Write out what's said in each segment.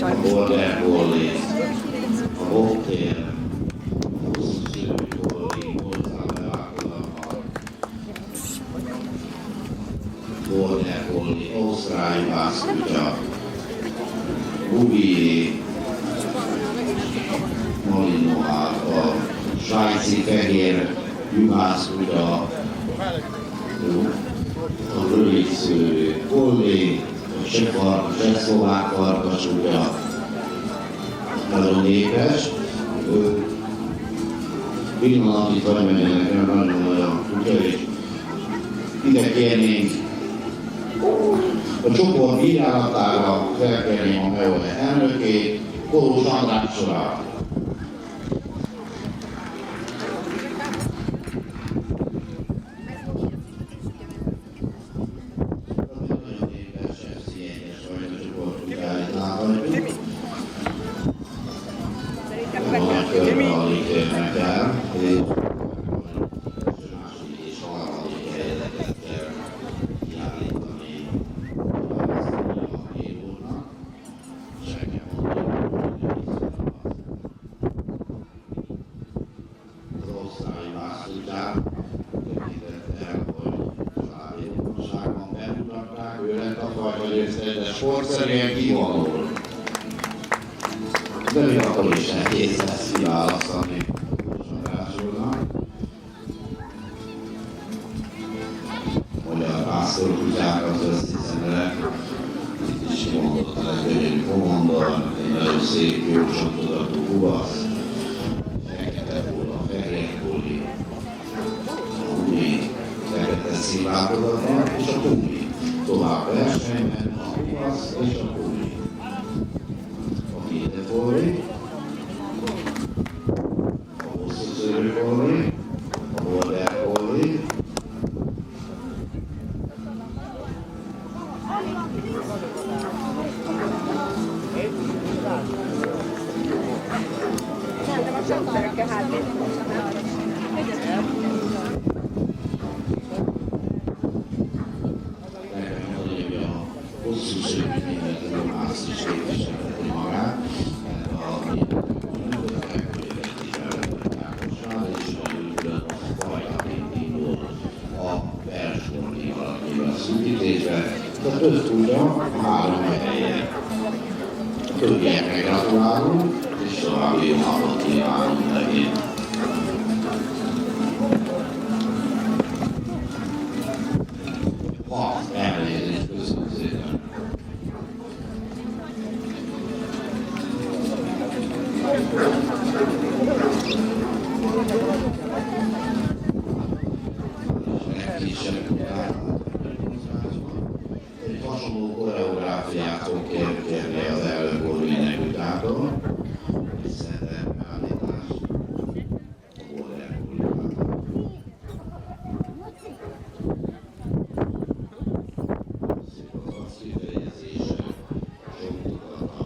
a border collie, a bobtail, a hosszú szőrű collie, hozzá bevágódnak, border collie, ausztrál vászkutya, Rubi, Malinois, a svájci fehér juhászkutya, a rövid szőrű collie, a csehszlovák farkasutya, nagyon népes. Pillanatnyi Nagymegyének nagyon-nagyon kutya, és ide kérnénk a csoport bírálatára felkérném a MEOE elnökét, Kolós András sorát. Sportszerűen kivonul. De mi akkor is nehéz lesz kiválasztani Andrásúrnak. Hogy a pásztorkutyákat összeszerelek, itt is kimondott a leggyönyörű komondor, egy nagyon szép, jó csontodatú kubasz, fekete fóla, fehér fóli, a humi, fekete színváltozatban, és a humi. Tovább versenyben a kubasz és a humi. A kéte fóli, a hosszú szőrű fóli, a border fóli, hosszú szőrű mindenki a mász is képviselheti magát, mert a megkövetett is elvettákosan, és a külön fajtaként indul a versporti alapjában szűkítésbe, de több tudja, 3 helyen. A többieknek gratulálunk, és további jó napot kívánunk nekik. Elnézést, köszönöm szépen. Egy hasonló koreográfiát fog kérni az elnök úr mindenkitától. Egy szentelmi állítás. A border collie. Szép az arckifejezése, sok tudata,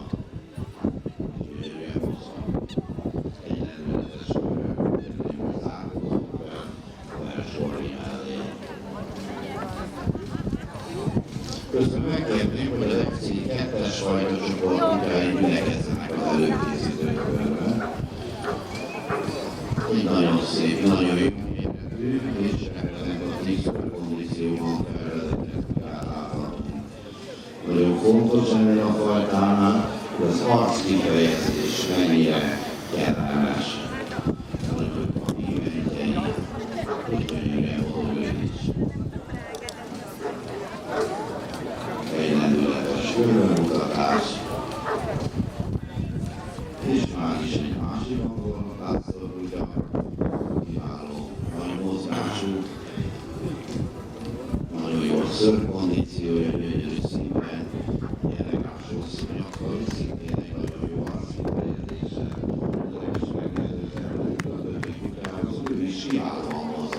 gyönyörűen hozzá. Egy lendületes körülményben zárkózunk fel a versorri mellé. Közben megkérném, hogy az FC2-es fajtacsoport kutyái gyülekezzenek az előkészítő körben. Egy nagyon szép, nagyon jó méretű és reprezentatív szuperkondícióban felvezetett kutyát láthatunk. Nagyon fontos ennél a fajtánál, hogy az arckifejezés mennyire kellemes. Nagyon a híventjei, és gyönyörűen odolőd is. Egy lendületes körbemutatás, és már is egy másik angolnak látszódja, kiváló nagy mozgású, nagyon jó szörkondíciója, gyönyörű színben, elegáns hosszú nyakkal, szintén egy nagyon jó arckifejezése, és megnéző területek a többi kutyához, ő is kiválóan mozog.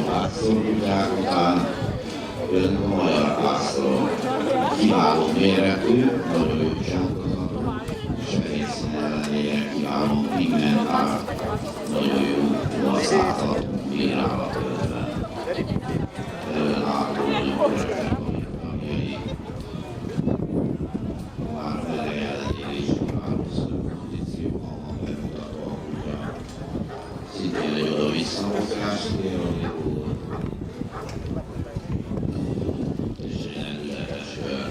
Pásztorkutyák után jönnek a magyar pásztorok. Kiváló méretű, nagyon jó csontozatú, és egész szín ellenére kiváló pigment. kommentár, nagyon jó azt láthatunk bírálat közben. Látó nagyon öreg tagjai. Már fedejelegyén is változó kondícióban van bemutatva a kutya. Szintén egy oda-vissza mozgás térodikul. És egy lendületes kör.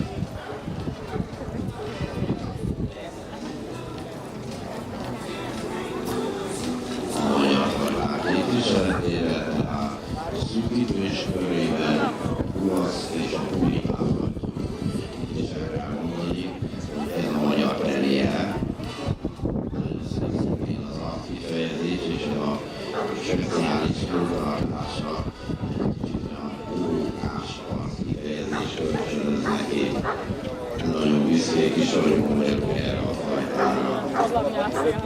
A magyar hadár képviseletére, tehát a szűkítős körében Urasz és a publikát hagyjuk. Itt is el kell mondani, hogy ez a magyar premier. Szintén az arckifejezés és a speciális föltartása, kicsit olyan óvókás arckifejezés kölcsönöz neki. Nagyon büszkék is vagyunk erre a fajtára.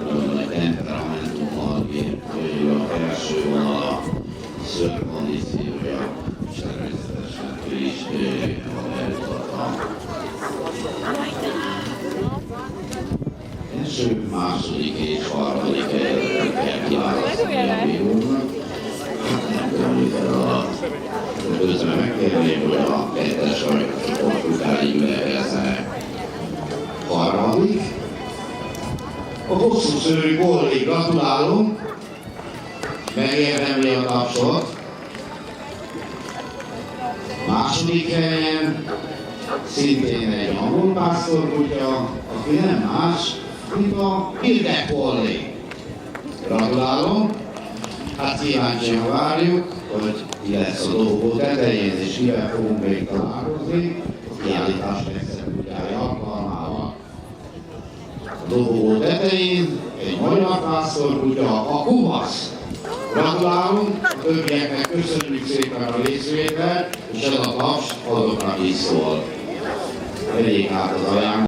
Nagyon nagy temperamentummal bír, hogy a felső vonala, szörkondíciója, és természetesen ő is a bemutatva. Első, második és harmadik helyzetet kell kiválasztani a bírónak. Nem tudom, mi feladat. Közben megkérném, hogy a kettes csoport utáni ülekezzenek. Harmadik. A hosszú szőrű Golli, gratulálunk. Megérdemli a tapsot. Második helyen szintén egy angol pásztorkutya, aki nem más, mint a Hildek Polly. Gratulálom! Hát kíváncsian várjuk, hogy ki lesz a dobogó tetején, és kivel fogunk még találkozni a kiállítás legszebb kutyája alkalmával. A dobogó tetején egy magyar pásztorkutya, a Kumasz. Gratulálunk, a többieknek köszönjük szépen a részvételt, és ez a taps azoknak is szól. Vegyék át az ajándékot.